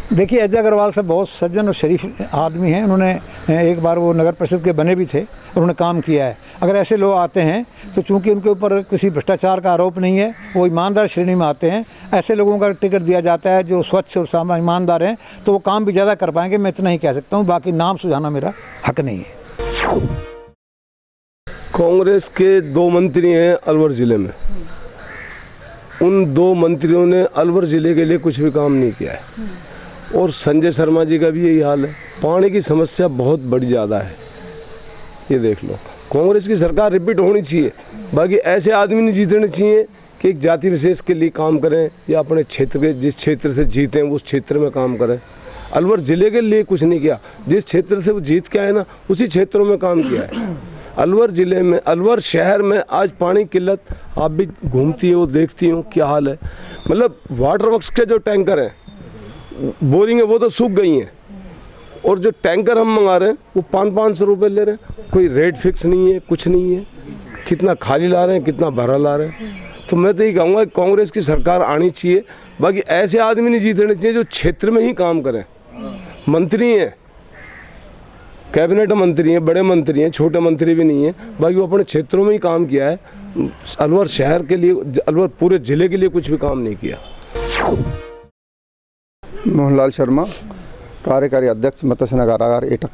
देखिए, अजय अग्रवाल साहब बहुत सज्जन और शरीफ आदमी हैं। उन्होंने एक बार वो नगर परिषद के बने भी थे, उन्होंने काम किया है। अगर ऐसे लोग आते हैं तो चूंकि उनके ऊपर किसी भ्रष्टाचार का आरोप नहीं है, वो ईमानदार श्रेणी में आते हैं, ऐसे लोगों का टिकट दिया जाता है जो स्वच्छ और ईमानदार हैं, तो वो काम भी ज़्यादा कर पाएंगे। मैं इतना ही कह सकता हूँ, बाकी नाम सुझाना मेरा हक नहीं है। कांग्रेस के 2 मंत्री हैं अलवर ज़िले में, उन 2 मंत्रियों ने अलवर ज़िले के लिए कुछ भी काम नहीं किया है। और संजय शर्मा जी का भी यही हाल है। पानी की समस्या बहुत बड़ी ज़्यादा है, ये देख लो। कांग्रेस की सरकार रिपीट होनी चाहिए, बाकी ऐसे आदमी नहीं जीतने चाहिए कि एक जाति विशेष के लिए काम करें, या अपने क्षेत्र के, जिस क्षेत्र से जीते हैं उस क्षेत्र में काम करें। अलवर ज़िले के लिए कुछ नहीं किया, जिस क्षेत्र से वो जीत के आए ना, उसी क्षेत्रों में काम किया है। अलवर ज़िले में, अलवर शहर में आज पानी की किल्लत, आप भी घूमती हो, देखती हो क्या हाल है। मतलब वाटर वर्क्स के जो टैंकर हैं, बोरिंग है, वो तो सूख गई हैं, और जो टैंकर हम मंगा रहे हैं वो 500-500 रुपये ले रहे हैं। कोई रेट फिक्स नहीं है, कुछ नहीं है, कितना खाली ला रहे हैं, कितना भरा ला रहे हैं। तो मैं तो ये कहूँगा कि कांग्रेस की सरकार आनी चाहिए। बाकी ऐसे आदमी नहीं जीतने चाहिए जो क्षेत्र में ही काम करें। मंत्री हैं, कैबिनेट मंत्री हैं, बड़े मंत्री हैं, छोटे मंत्री भी नहीं हैं, बाकी वो अपने क्षेत्रों में ही काम किया है। अलवर शहर के लिए, अलवर पूरे ज़िले के लिए कुछ भी काम नहीं किया। मोहनलाल शर्मा, कार्यकारी अध्यक्ष मत्स्य कारागार एटक।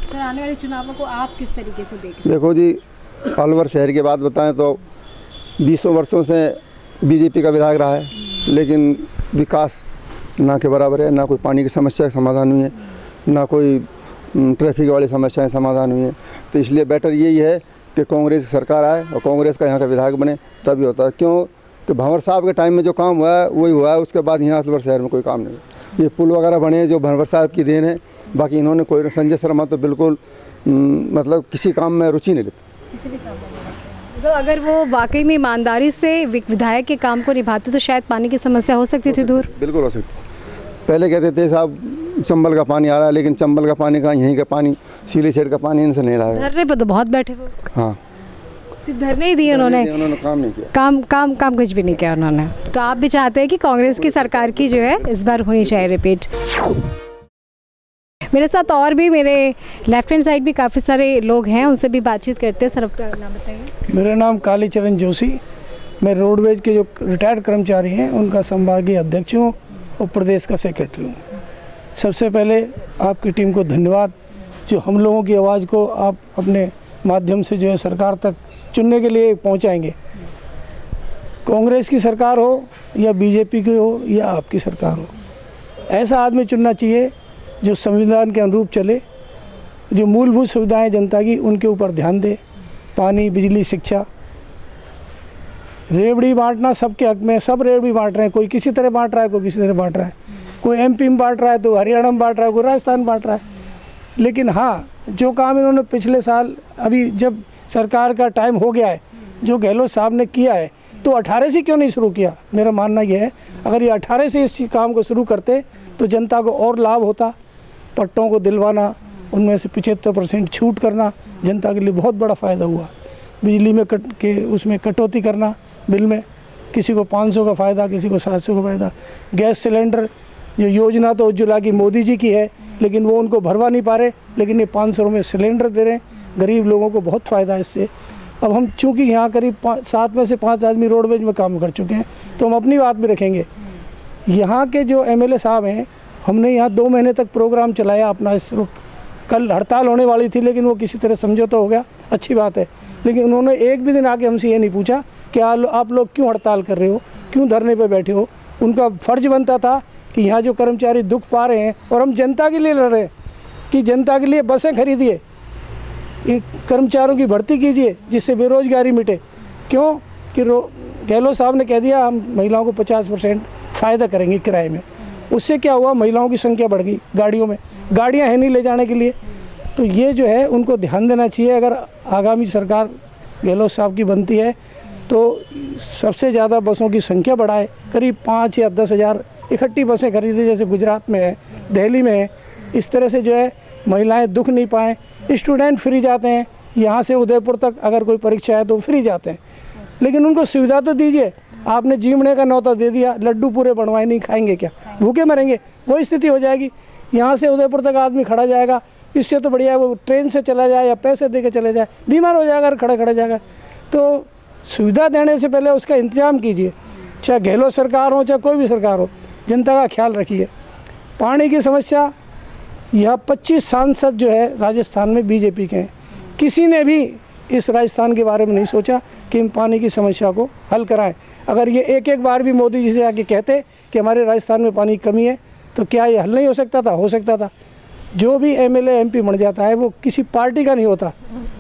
सर, आने वाले चुनावों को आप किस तरीके से देख रहे हैं? देखो जी, अलवर शहर की बात बताएं तो 20 वर्षों से बीजेपी का विधायक रहा है, लेकिन विकास ना के बराबर है। ना कोई पानी की समस्या का समाधान हुई है, ना कोई ट्रैफिक वाली समस्याएं समाधान हुई है। तो इसलिए बेटर यही है कि कांग्रेस की सरकार आए और कांग्रेस का यहाँ का विधायक बने, तभी होता है। क्यों कि भंवर साहब के टाइम में जो काम हुआ है वही हुआ है, उसके बाद यहाँ अलवर शहर में कोई काम नहीं। ये पुल वगैरह बने जो भंवर साहब की देन है, बाकी इन्होंने कोई, संजय शर्मा तो बिल्कुल मतलब किसी काम में रुचि नहीं लेते, किसी भी काम में। तो अगर वो वाकई में ईमानदारी से विधायक के काम को निभाते तो शायद पानी की समस्या हो सकती थी दूर। बिल्कुल हो सकती। पहले कहते थे साहब चंबल का पानी आ रहा है, लेकिन चंबल का पानी का, यहीं का पानी, सीली सेठ का पानी इनसे नहीं लाया। धरने पर तो बहुत बैठे वो। हाँ, सिर्फ धरने ही दिए उन्होंने, काम नहीं किया। काम कुछ भी नहीं किया उन्होंने। तो आप भी चाहते हैं कि कांग्रेस की सरकार की जो है इस बार होनी चाहिए रिपीट। मेरे साथ और भी, मेरे लेफ्ट हैंड साइड भी काफ़ी सारे लोग हैं, उनसे भी बातचीत करते हैं। सर, अपना नाम बताइए। मेरा नाम कालीचरण जोशी, मैं रोडवेज के जो रिटायर्ड कर्मचारी हैं उनका संभागीय अध्यक्ष हूँ और प्रदेश का सेक्रेटरी हूँ। सबसे पहले आपकी टीम को धन्यवाद, जो हम लोगों की आवाज़ को आप अपने माध्यम से जो है सरकार तक चुनने के लिए पहुँचाएंगे। कांग्रेस की सरकार हो या बीजेपी की हो या आपकी सरकार हो, ऐसा आदमी चुनना चाहिए जो संविधान के अनुरूप चले, जो मूलभूत सुविधाएं जनता की उनके ऊपर ध्यान दे, पानी, बिजली, शिक्षा। रेवड़ी बांटना सबके हक में, सब रेवड़ी बांट रहे हैं, कोई किसी तरह बांट रहा है, कोई किसी तरह बांट रहा है, कोई एमपी में बांट रहा है तो हरियाणा में बांट रहा है, कोई राजस्थान में बांट रहा है। लेकिन हाँ, जो काम इन्होंने पिछले साल, अभी जब सरकार का टाइम हो गया है, जो गहलोत साहब ने किया है, तो 18 से क्यों नहीं शुरू किया? मेरा मानना यह है, अगर ये 18 से इस काम को शुरू करते तो जनता को और लाभ होता। पट्टों को दिलवाना, उनमें से 75% छूट करना जनता के लिए बहुत बड़ा फ़ायदा हुआ। बिजली में उसमें कटौती करना बिल में, किसी को 500 का फ़ायदा, किसी को 700 का फ़ायदा। गैस सिलेंडर जो योजना तो उज्ज्वला की मोदी जी की है, लेकिन वो उनको भरवा नहीं पा रहे, लेकिन ये 500 में सिलेंडर दे रहे हैं, गरीब लोगों को बहुत फ़ायदा है इससे। अब हम चूँकि यहाँ करीब 7 में से 5 आदमी रोडवेज में काम कर चुके हैं, तो हम अपनी बात भी रखेंगे। यहाँ के जो एमएलए साहब हैं, हमने यहाँ 2 महीने तक प्रोग्राम चलाया अपना। कल हड़ताल होने वाली थी, लेकिन वो किसी तरह समझौता हो गया, अच्छी बात है। लेकिन उन्होंने एक भी दिन आके हमसे ये नहीं पूछा कि आप लोग क्यों हड़ताल कर रहे हो, क्यों धरने पे बैठे हो। उनका फ़र्ज बनता था कि यहाँ जो कर्मचारी दुख पा रहे हैं, और हम जनता के लिए लड़ रहे हैं कि जनता के लिए बसें खरीदिए, कर्मचारियों की भर्ती कीजिए जिससे बेरोजगारी मिटे। क्यों कि गहलोत साहब ने कह दिया हम महिलाओं को 50% फ़ायदा करेंगे किराए में। उससे क्या हुआ, महिलाओं की संख्या बढ़ गई, गाड़ियों में गाड़ियाँ हैं नहीं ले जाने के लिए। तो ये जो है उनको ध्यान देना चाहिए। अगर आगामी सरकार गहलोत साहब की बनती है तो सबसे ज़्यादा बसों की संख्या बढ़ाए, करीब 5 या 10 हज़ार इकट्ठी बसें खरीदें, जैसे गुजरात में है, दिल्ली में है। इस तरह से जो है महिलाएं दुख नहीं पाएँ। स्टूडेंट फ्री जाते हैं, यहाँ से उदयपुर तक अगर कोई परीक्षा है तो फ्री जाते हैं, लेकिन उनको सुविधा तो दीजिए। आपने जीवने का न्योता दे दिया, लड्डू पूरे बनवाए, नहीं खाएंगे क्या, भूखे मरेंगे, वही स्थिति हो जाएगी। यहाँ से उदयपुर तक आदमी खड़ा जाएगा, इससे तो बढ़िया है वो ट्रेन से चला जाए या पैसे दे के चले जाए, बीमार हो जाएगा और खड़ा जाएगा। तो सुविधा देने से पहले उसका इंतजाम कीजिए, चाहे गहलोत सरकार हो चाहे कोई भी सरकार हो, जनता का ख्याल रखिए। पानी की समस्या, यह 25 सांसद जो है राजस्थान में बीजेपी के हैं, किसी ने भी इस राजस्थान के बारे में नहीं सोचा कि हम पानी की समस्या को हल कराएं। अगर ये एक बार भी मोदी जी से आके कहते कि हमारे राजस्थान में पानी की कमी है, तो क्या ये हल नहीं हो सकता था? हो सकता था। जो भी एमएलए एमपी बन जाता है वो किसी पार्टी का नहीं होता,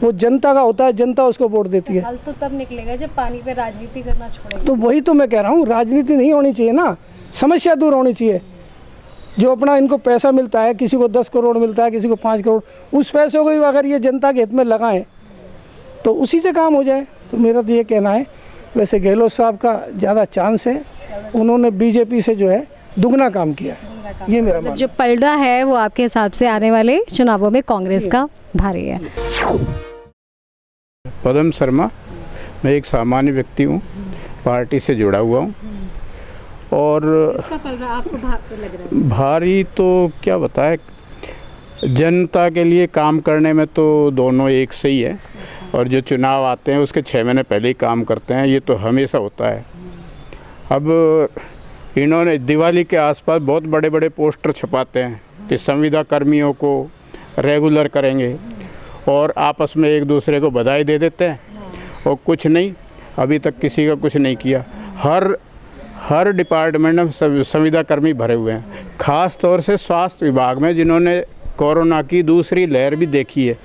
वो जनता का होता है, जनता उसको वोट देती है। हल तो तब निकलेगा जब पानी पे राजनीति करना छोड़ेंगे। तो वही तो मैं कह रहा हूँ, राजनीति नहीं होनी चाहिए ना, समस्या दूर होनी चाहिए। जो अपना इनको पैसा मिलता है, किसी को 10 करोड़ मिलता है, किसी को 5 करोड़, उस पैसे को अगर ये जनता के हित में लगाएं तो उसी से काम हो जाए। तो मेरा तो ये कहना है। वैसे गहलोत साहब का ज़्यादा चांस है, उन्होंने बीजेपी से जो है दुगना काम किया है, ये मेरा मानना। जो पलड़ा है वो आपके हिसाब से आने वाले चुनावों में कांग्रेस का भारी है। पदम शर्मा, मैं एक सामान्य व्यक्ति हूँ, पार्टी से जुड़ा हुआ हूँ। और इसका पलड़ा आपको भारी लग रहा है? भारी तो क्या बताए, जनता के लिए काम करने में तो दोनों एक से ही है। और जो चुनाव आते हैं उसके 6 महीने पहले ही काम करते हैं, ये तो हमेशा होता है। अब इन्होंने दिवाली के आसपास बहुत बड़े बड़े पोस्टर छपाते हैं कि संविदा कर्मियों को रेगुलर करेंगे, और आपस में एक दूसरे को बधाई दे देते हैं, और कुछ नहीं, अभी तक किसी का कुछ नहीं किया। हर डिपार्टमेंट में संविदा कर्मी भरे हुए हैं, ख़ास तौर से स्वास्थ्य विभाग में, जिन्होंने कोरोना की दूसरी लहर भी देखी है।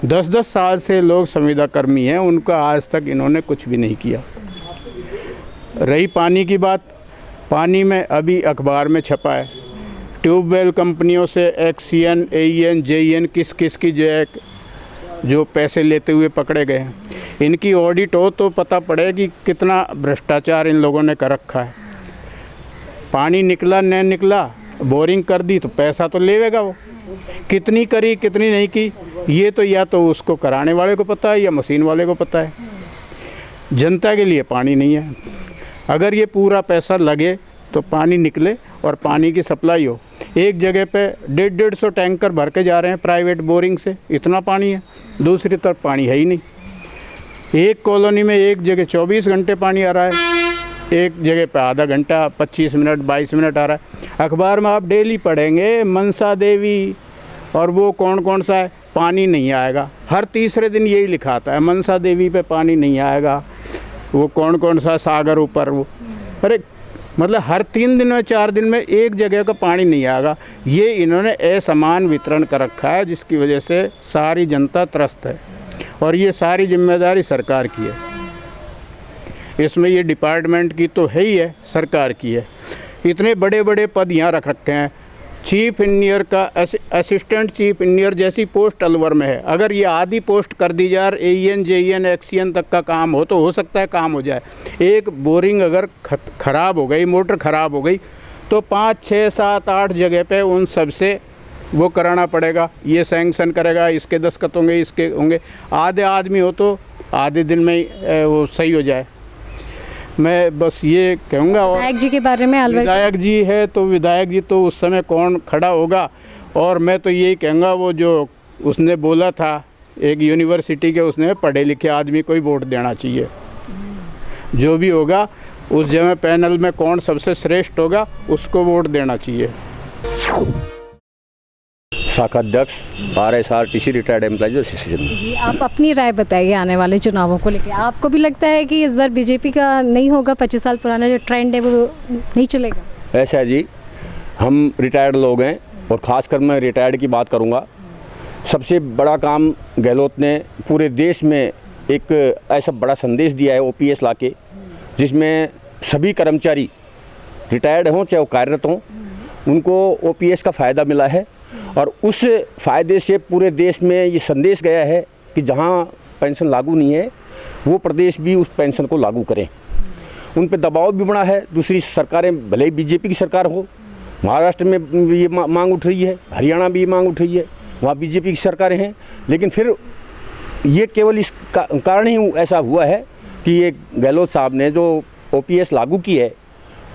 10-10 साल से लोग संविदा कर्मी हैं, उनका आज तक इन्होंने कुछ भी नहीं किया। रही पानी की बात, पानी में अभी अखबार में छपा है, ट्यूबवेल कंपनियों से एक्सीएन, एईएन, जेईएन किस की जो पैसे लेते हुए पकड़े गए हैं, इनकी ऑडिट हो तो पता पड़े कि कितना भ्रष्टाचार इन लोगों ने कर रखा है। पानी निकला नहीं निकला, बोरिंग कर दी तो पैसा तो लेगा वो, कितनी करी कितनी नहीं की, ये तो या तो उसको कराने वाले को पता है या मशीन वाले को पता है। जनता के लिए पानी नहीं है। अगर ये पूरा पैसा लगे तो पानी निकले और पानी की सप्लाई हो। एक जगह पे 150 टैंकर भर के जा रहे हैं प्राइवेट बोरिंग से, इतना पानी है, दूसरी तरफ पानी है ही नहीं। एक कॉलोनी में एक जगह 24 घंटे पानी आ रहा है, एक जगह पे आधा घंटा, 25 मिनट, 22 मिनट आ रहा है। अखबार में आप डेली पढ़ेंगे मनसा देवी और वो कौन कौन सा है, पानी नहीं आएगा। हर तीसरे दिन यही लिखा आता है, मनसा देवी पे पानी नहीं आएगा, वो कौन कौन सा सागर ऊपर वो, अरे मतलब हर 3 दिन में 4 दिन में एक जगह का पानी नहीं आएगा। ये इन्होंने असमान वितरण कर रखा है, जिसकी वजह से सारी जनता त्रस्त है और ये सारी जिम्मेदारी सरकार की है। इसमें ये डिपार्टमेंट की तो है ही है, सरकार की है। इतने बड़े बड़े पद यहाँ रख रखे हैं। चीफ इंजीनियर का असिस्टेंट चीफ इंजीनियर जैसी पोस्ट अलवर में है। अगर ये आधी पोस्ट कर दी जाए, AEN JEN XCN तक का काम हो तो हो सकता है काम हो जाए। एक बोरिंग अगर ख़राब हो गई, मोटर ख़राब हो गई तो 5, 6, 7, 8 जगह पे उन सब से वो कराना पड़ेगा। ये सैंक्शन करेगा, इसके दस्तखत होंगे, इसके होंगे। आधे आदमी हो तो आधे दिन में वो सही हो जाए। मैं बस ये कहूँगा। और विधायक जी के बारे में, विधायक जी है तो विधायक जी तो उस समय कौन खड़ा होगा। और मैं तो यही कहूँगा, वो जो उसने बोला था एक यूनिवर्सिटी के, उसने पढ़े लिखे आदमी को ही वोट देना चाहिए। जो भी होगा उस जगह पैनल में कौन सबसे श्रेष्ठ होगा उसको वोट देना चाहिए। शाखा अध्यक्ष RSRTC रिटायर्ड एम्प्लॉइज एसोसिएशन। जी, आप अपनी राय बताइए आने वाले चुनावों को लेकर। आपको भी लगता है कि इस बार बीजेपी का नहीं होगा, 25 साल पुराना जो ट्रेंड है वो नहीं चलेगा? ऐसा है जी, हम रिटायर्ड लोग हैं और ख़ासकर मैं रिटायर्ड की बात करूंगा। सबसे बड़ा काम गहलोत ने पूरे देश में एक ऐसा बड़ा संदेश दिया है OPS ला के, जिसमें सभी कर्मचारी रिटायर्ड हों चाहे वो कार्यरत हों, उनको OPS का फ़ायदा मिला है। और उस फ़ायदे से पूरे देश में ये संदेश गया है कि जहाँ पेंशन लागू नहीं है वो प्रदेश भी उस पेंशन को लागू करें। उन पे दबाव भी बना है। दूसरी सरकारें, भले ही बीजेपी की सरकार हो, महाराष्ट्र में ये मांग उठ रही है, हरियाणा भी ये मांग उठ रही है, वहाँ बीजेपी की सरकारें हैं। लेकिन फिर ये केवल इस कारण ही ऐसा हुआ है कि ये गहलोत साहब ने जो OPS लागू की है,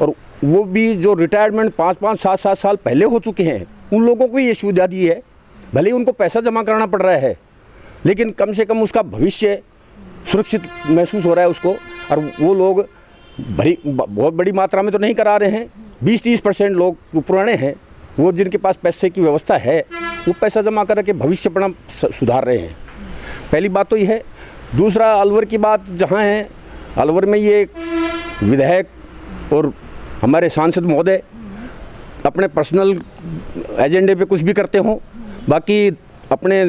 और वो भी जो रिटायरमेंट 5-5, 7-7 साल पहले हो चुके हैं, उन लोगों को ये सुविधा दी है। भले ही उनको पैसा जमा करना पड़ रहा है, लेकिन कम से कम उसका भविष्य सुरक्षित महसूस हो रहा है उसको। और वो लोग बहुत बड़ी मात्रा में तो नहीं करा रहे हैं। 20-30% लोग जो पुराने हैं, वो जिनके पास पैसे की व्यवस्था है, वो पैसा जमा करके भविष्य अपना सुधार रहे हैं। पहली बात तो ये है। दूसरा, अलवर की बात जहाँ है, अलवर में ये विधायक और हमारे सांसद महोदय अपने पर्सनल एजेंडे पे कुछ भी करते हों, बाकी अपने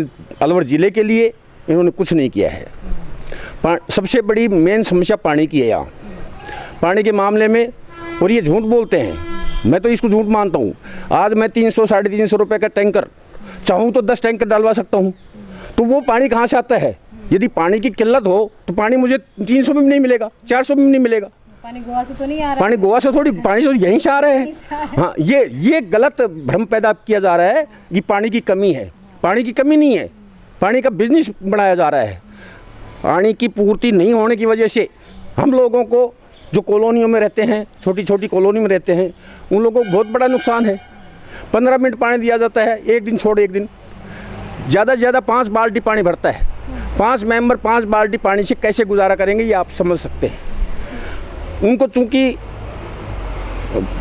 अलवर ज़िले के लिए इन्होंने कुछ नहीं किया है। सबसे बड़ी मेन समस्या पानी की है यहाँ, पानी के मामले में। और ये झूठ बोलते हैं, मैं तो इसको झूठ मानता हूँ। आज मैं 300-350 रुपये का टैंकर चाहूँ तो 10 टैंकर डलवा सकता हूँ, तो वो पानी कहाँ से आता है? यदि पानी की किल्लत हो तो पानी मुझे 300 में भी नहीं मिलेगा, 400 में भी नहीं मिलेगा। पानी गोवा से तो नहीं आ रहा, पानी गोवा से थोड़ी, पानी तो यहीं से आ रहा है। हाँ, ये गलत भ्रम पैदा किया जा रहा है कि पानी की कमी है। पानी की कमी नहीं है, पानी का बिजनेस बनाया जा रहा है। पानी की पूर्ति नहीं होने की वजह से हम लोगों को, जो कॉलोनियों में रहते हैं, छोटी छोटी कॉलोनी में रहते हैं, उन लोगों को बहुत बड़ा नुकसान है। 15 मिनट पानी दिया जाता है, एक दिन छोड़ एक दिन। ज़्यादा से ज़्यादा 5 बाल्टी पानी भरता है। 5 मेंबर 5 बाल्टी पानी से कैसे गुजारा करेंगे, ये आप समझ सकते हैं। उनको चूँकि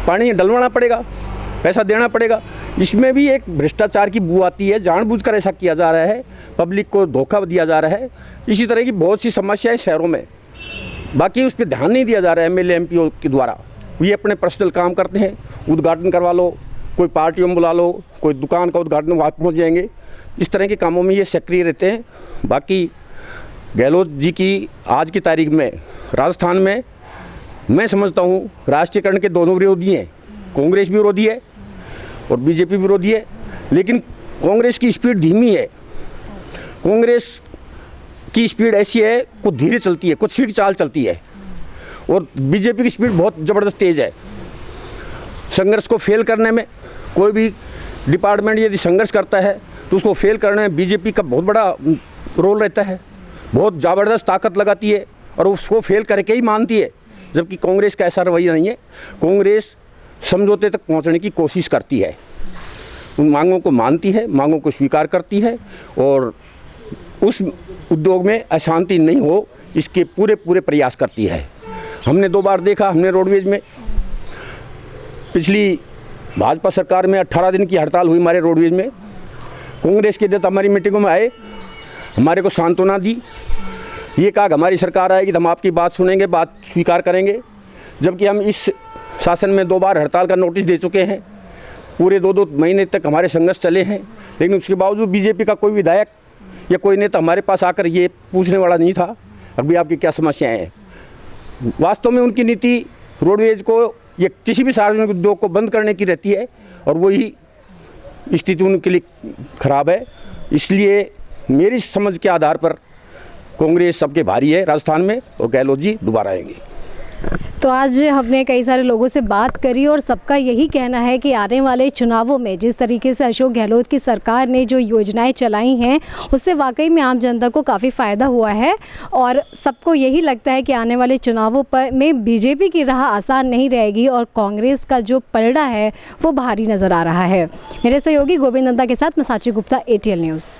पानी डलवाना पड़ेगा, पैसा देना पड़ेगा। इसमें भी एक भ्रष्टाचार की बू आती है, जानबूझकर ऐसा किया जा रहा है, पब्लिक को धोखा दिया जा रहा है। इसी तरह की बहुत सी समस्याएं शहरों में, बाकी उस पर ध्यान नहीं दिया जा रहा है MLA MPO के द्वारा। ये अपने पर्सनल काम करते हैं, उद्घाटन करवा लो, कोई पार्टियों में बुला लो, कोई दुकान का उद्घाटन वहाँ पहुँच जाएंगे। इस तरह के कामों में ये सक्रिय रहते हैं। बाकी गहलोत जी की आज की तारीख में राजस्थान में मैं समझता हूँ राष्ट्रीयकरण के दोनों विरोधी हैं। कांग्रेस भी विरोधी है और बीजेपी विरोधी है, लेकिन कांग्रेस की स्पीड धीमी है। कांग्रेस की स्पीड ऐसी है, कुछ धीरे चलती है, कुछ सीट चाल चलती है, और बीजेपी की स्पीड बहुत ज़बरदस्त तेज़ है। संघर्ष को फेल करने में, कोई भी डिपार्टमेंट यदि संघर्ष करता है तो उसको फेल करने में बीजेपी का बहुत बड़ा रोल रहता है, बहुत ज़बरदस्त ताकत लगाती है और उसको फेल करके ही मानती है। जबकि कांग्रेस का ऐसा रवैया नहीं है। कांग्रेस समझौते तक पहुंचने की कोशिश करती है, उन मांगों को मानती है, मांगों को स्वीकार करती है, और उस उद्योग में अशांति नहीं हो इसके पूरे प्रयास करती है। हमने 2 बार देखा, हमने रोडवेज में पिछली भाजपा सरकार में 18 दिन की हड़ताल हुई हमारे रोडवेज में। कांग्रेस के नेता हमारी मीटिंगों में आए, हमारे को सांत्वना दी, ये कहा कि हमारी सरकार आएगी तो हम आपकी बात सुनेंगे, बात स्वीकार करेंगे। जबकि हम इस शासन में 2 बार हड़ताल का नोटिस दे चुके हैं, पूरे 2-2 महीने तक हमारे संघर्ष चले हैं, लेकिन उसके बावजूद बीजेपी का कोई विधायक या कोई नेता हमारे पास आकर ये पूछने वाला नहीं था अभी आपकी क्या समस्याएं हैं। वास्तव में उनकी नीति रोडवेज को या किसी भी सार्वजनिक उद्योग को बंद करने की रहती है और वही स्थिति उनके लिए खराब है। इसलिए मेरी समझ के आधार पर कांग्रेस सबके भारी है राजस्थान में और गहलोत जी दोबारा आएंगे। तो आज हमने कई सारे लोगों से बात करी और सबका यही कहना है कि आने वाले चुनावों में जिस तरीके से अशोक गहलोत की सरकार ने जो योजनाएं चलाई हैं उससे वाकई में आम जनता को काफ़ी फ़ायदा हुआ है और सबको यही लगता है कि आने वाले चुनावों पर में बीजेपी की राह आसान नहीं रहेगी और कांग्रेस का जो पलड़ा है वो भारी नज़र आ रहा है। मेरे सहयोगी गोविंद नंदा के साथ मैं साची गुप्ता, ATL न्यूज़।